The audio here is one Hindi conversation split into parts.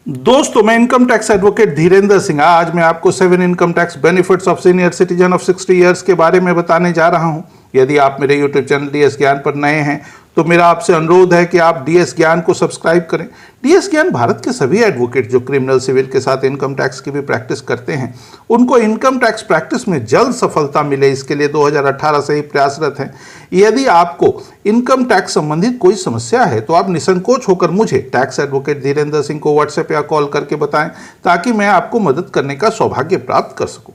दोस्तों, मैं income tax advocate Dhirendra Singh आज मैं आपको 7 income tax benefits of senior citizen of 60 years के बारे में बताने जा रहा हूं। यदि आप मेरे यूट्यूब चैनल डीएस ज्ञान पर नए हैं तो मेरा आपसे अनुरोध है कि आप डीएस ज्ञान को सब्सक्राइब करें। डीएस ज्ञान भारत के सभी एडवोकेट जो क्रिमिनल सिविल के साथ इनकम टैक्स की भी प्रैक्टिस करते हैं उनको इनकम टैक्स प्रैक्टिस में जल्द सफलता मिले, इसके लिए 2018 से ही प्रयासरत हैं। यदि आपको इनकम टैक्स संबंधित कोई समस्या है तो आप निसंकोच होकर मुझे टैक्स एडवोकेट धीरेंद्र सिंह को व्हाट्सएप या कॉल करके बताएं ताकि मैं आपको मदद करने का सौभाग्य प्राप्त कर सकूं।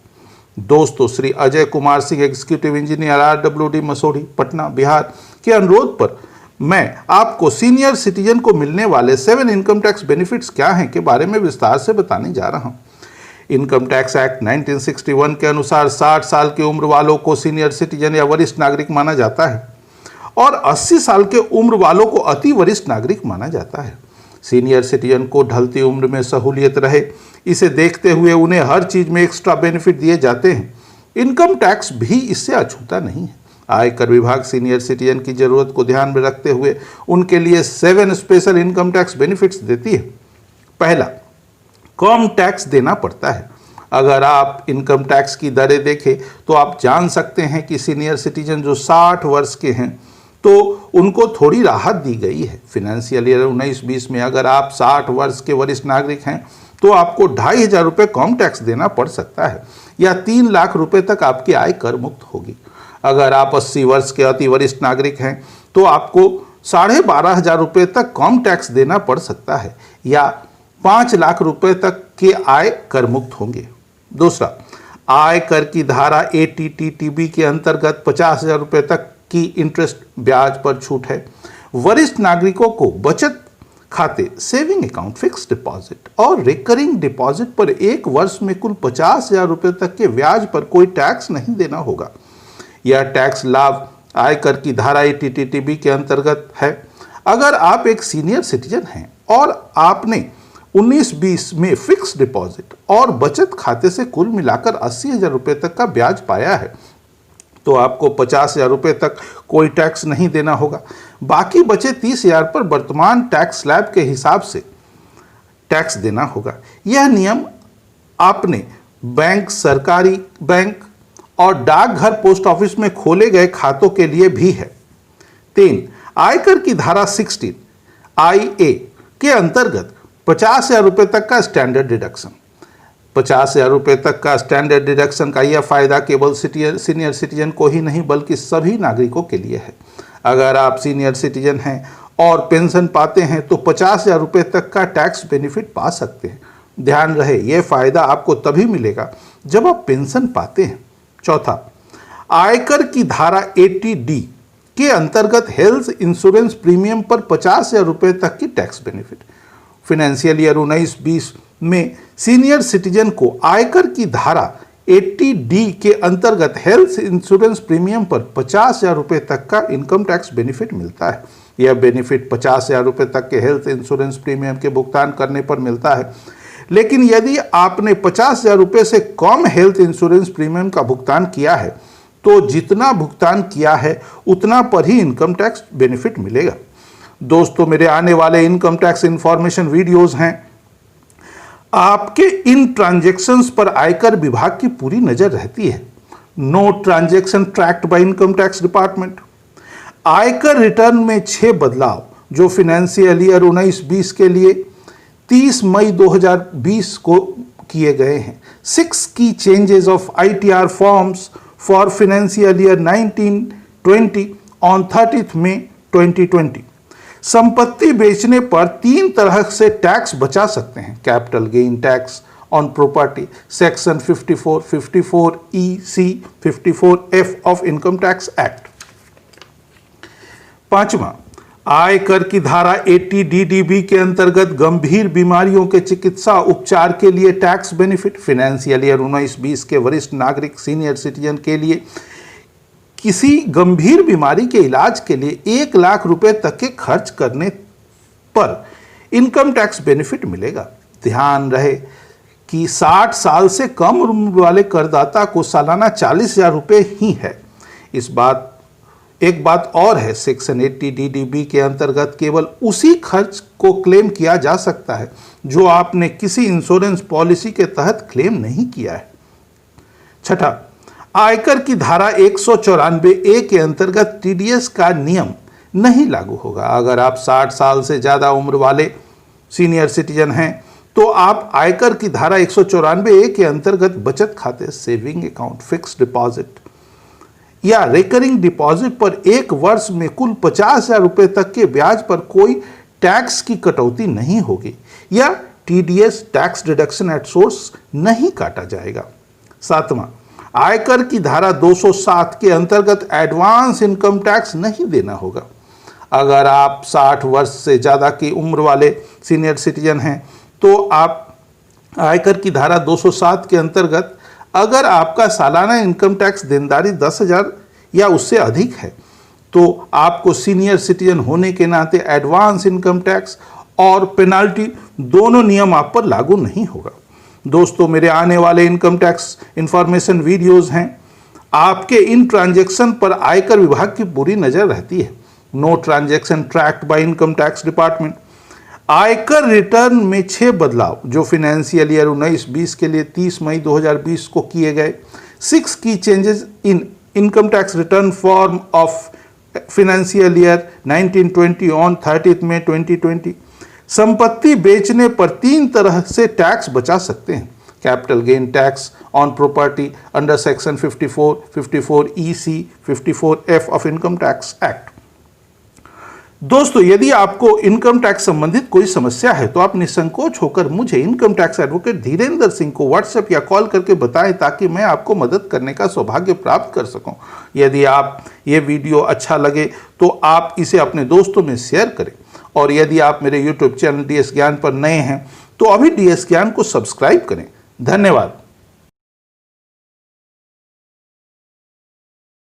दोस्तों, Shri Ajay Kumar Singh executive engineer RWD Masaurhi Patna Bihar के अनुरोध पर मैं आपको सीनियर सिटीजन को मिलने वाले 7 इनकम टैक्स बेनिफिट्स क्या हैं के बारे में विस्तार से बताने जा रहा हूं। इनकम टैक्स एक्ट 1961 के अनुसार 60 साल की उम्र वालों को सीनियर सिटीजन या वरिष्ठ नागरिक माना जाता है और 80 साल के उम्र वालों को अति वरिष्ठ नागरिक माना जाता है। सीनियर सिटीजन को ढलती उम्र में सहूलियत रहे, इसे देखते हुए उन्हें हर चीज में एक्स्ट्रा बेनिफिट दिए जाते हैं। इनकम टैक्स भी इससे अछूता नहीं है। आयकर विभाग सीनियर सिटीजन की जरूरत को ध्यान में रखते हुए उनके लिए 7 स्पेशल इनकम टैक्स बेनिफिट्स देती है। पहला, कम टैक्स देना पड़ता है। अगर आप इनकम टैक्स की दरें देखें तो आप जान सकते हैं कि सीनियर सिटीजन जो 60 वर्ष के हैं तो उनको थोड़ी राहत दी गई है। फाइनेंशियल ईयर 19-20 में अगर आप 60 वर्ष के वरिष्ठ नागरिक हैं तो आपको 2,500 रुपये कम टैक्स देना पड़ सकता है या 3 लाख रुपए तक आपकी आय कर मुक्त होगी। अगर आप 80 वर्ष के अति वरिष्ठ नागरिक हैं तो आपको 12,500 रुपये तक कम टैक्स देना पड़ सकता है या 5 लाख रुपए तक के आय कर मुक्त होंगे। दूसरा, आयकर की धारा ATTTB के अंतर्गत 50,000 रुपये तक की इंटरेस्ट ब्याज पर छूट है। वरिष्ठ नागरिकों को बचत खाते, सेविंग अकाउंट, फिक्स डिपॉजिट और रिकरिंग डिपॉजिट पर 1 वर्ष में कुल 50,000 रुपये तक के ब्याज पर कोई टैक्स नहीं देना होगा। यह टैक्स लाभ आयकर की धारा ATTTB के अंतर्गत है। अगर आप एक सीनियर सिटीजन हैं और आपने 19-20 में फिक्स डिपॉजिट और बचत खाते से कुल मिलाकर 80,000 रुपये तक का ब्याज पाया है तो आपको 50,000 रुपये तक कोई टैक्स नहीं देना होगा। बाकी बचे 30,000 पर वर्तमान टैक्स स्लैब के हिसाब से टैक्स देना होगा। यह नियम आपने बैंक, सरकारी बैंक और डाकघर, पोस्ट ऑफिस में खोले गए खातों के लिए भी है। 3, आयकर की धारा 16 IA के अंतर्गत 50,000 रुपये तक का स्टैंडर्ड डिडक्शन। 50,000 रुपये तक का स्टैंडर्ड डिडक्शन का यह फायदा केवल सीनियर सिटीजन को ही नहीं बल्कि सभी नागरिकों के लिए है। अगर आप सीनियर सिटीजन हैं और पेंशन पाते हैं तो 50,000 रुपये तक का टैक्स बेनिफिट पा सकते हैं। ध्यान रहे, यह फायदा आपको तभी मिलेगा जब आप पेंशन पाते हैं। चौथा, आयकर की धारा 80D के अंतर्गत हेल्थ इंश्योरेंस प्रीमियम पर 50,000 रुपये तक की टैक्स बेनिफिट। फाइनेंशियल ईयर 19-20 में सीनियर सिटीजन को आयकर की धारा 80D के अंतर्गत हेल्थ इंश्योरेंस प्रीमियम पर 50,000 रुपये तक का इनकम टैक्स बेनिफिट मिलता है। यह बेनिफिट 50,000 रुपये तक के हेल्थ इंश्योरेंस प्रीमियम के भुगतान करने पर मिलता है, लेकिन यदि आपने 50,000 रुपये से कम हेल्थ इंश्योरेंस प्रीमियम का भुगतान किया है तो जितना भुगतान किया है उतना पर ही इनकम टैक्स बेनिफिट मिलेगा। दोस्तों, मेरे आने वाले इनकम टैक्स इंफॉर्मेशन वीडियोस हैं। आपके इन ट्रांजैक्शंस पर आयकर विभाग की पूरी नजर रहती है। No transaction tracked by income tax department. आयकर रिटर्न में 6 बदलाव जो फाइनेंशियल ईयर 19-20 के लिए 30 मई 2020 को किए गए हैं। 6 की changes of ITR forms for financial year 19-20 on 30 मई 2020। संपत्ति बेचने पर 3 तरह से टैक्स बचा सकते हैं। Capital gain tax on property, section 54, 54E-C, 54F of income tax act. 5वां, आयकर की धारा 80DDB के अंतर्गत गंभीर बीमारियों के चिकित्सा उपचार के लिए टैक्स बेनिफिट। फाइनेंशियल ईयर 19-20 के वरिष्ठ नागरिक सीनियर सिटीजन के लिए किसी गंभीर बीमारी के इलाज के लिए 1 लाख रुपए तक के खर्च करने पर इनकम टैक्स बेनिफिट मिलेगा। ध्यान रहे कि 60 साल से कम उम्र वाले करदाता को सालाना 40,000 रुपये ही है। एक बात और है, सेक्शन 80DDB के अंतर्गत केवल उसी खर्च को क्लेम किया जा सकता है जो आपने किसी इंश्योरेंस पॉलिसी के तहत क्लेम नहीं किया है। छठा, आयकर की धारा 194A के अंतर्गत टीडीएस का नियम नहीं लागू होगा। अगर आप 60 साल से ज़्यादा उम्र वाले सीनियर सिटीजन हैं तो आप आयकर की धारा 194A के अंतर्गत बचत खाते, सेविंग अकाउंट, फिक्स डिपॉजिट या रिकरिंग डिपॉजिट पर एक वर्ष में कुल 50,000 रुपये तक के ब्याज पर कोई टैक्स की कटौती नहीं होगी या TDS tax deduction at source नहीं काटा जाएगा। सातवां, आयकर की धारा 207 के अंतर्गत एडवांस इनकम टैक्स नहीं देना होगा। अगर आप 60 वर्ष से ज़्यादा की उम्र वाले सीनियर सिटीजन हैं तो आप आयकर की धारा 207 के अंतर्गत अगर आपका सालाना इनकम टैक्स देनदारी 10,000 या उससे अधिक है तो आपको सीनियर सिटीजन होने के नाते एडवांस इनकम टैक्स और पेनाल्टी दोनों नियम आप पर लागू नहीं होगा। दोस्तों, मेरे आने वाले इनकम टैक्स इंफॉर्मेशन वीडियोस हैं। आपके इन ट्रांजैक्शन पर आयकर विभाग की पूरी नज़र रहती है। No transaction tracked by income tax department. आयकर रिटर्न में 6 बदलाव जो फाइनेंशियल ईयर 19-20 के लिए 30 मई 2020 को किए गए। 6 की changes in income tax return form of financial year 1920 on 30 मई 2020। संपत्ति बेचने पर 3 तरह से टैक्स बचा सकते हैं। Capital gain tax on property under section 54, 54EC, 54F of income tax act. दोस्तों, यदि आपको इनकम टैक्स संबंधित कोई समस्या है तो आप निसंकोच होकर मुझे income tax advocate Dhirendra Singh को व्हाट्सएप या कॉल करके बताएं ताकि मैं आपको मदद करने का सौभाग्य प्राप्त कर सकूं। यदि आप ये वीडियो अच्छा लगे तो आप इसे अपने दोस्तों में शेयर करें और यदि आप मेरे YouTube चैनल DS ज्ञान पर नए हैं तो अभी DS ज्ञान को सब्सक्राइब करें। धन्यवाद।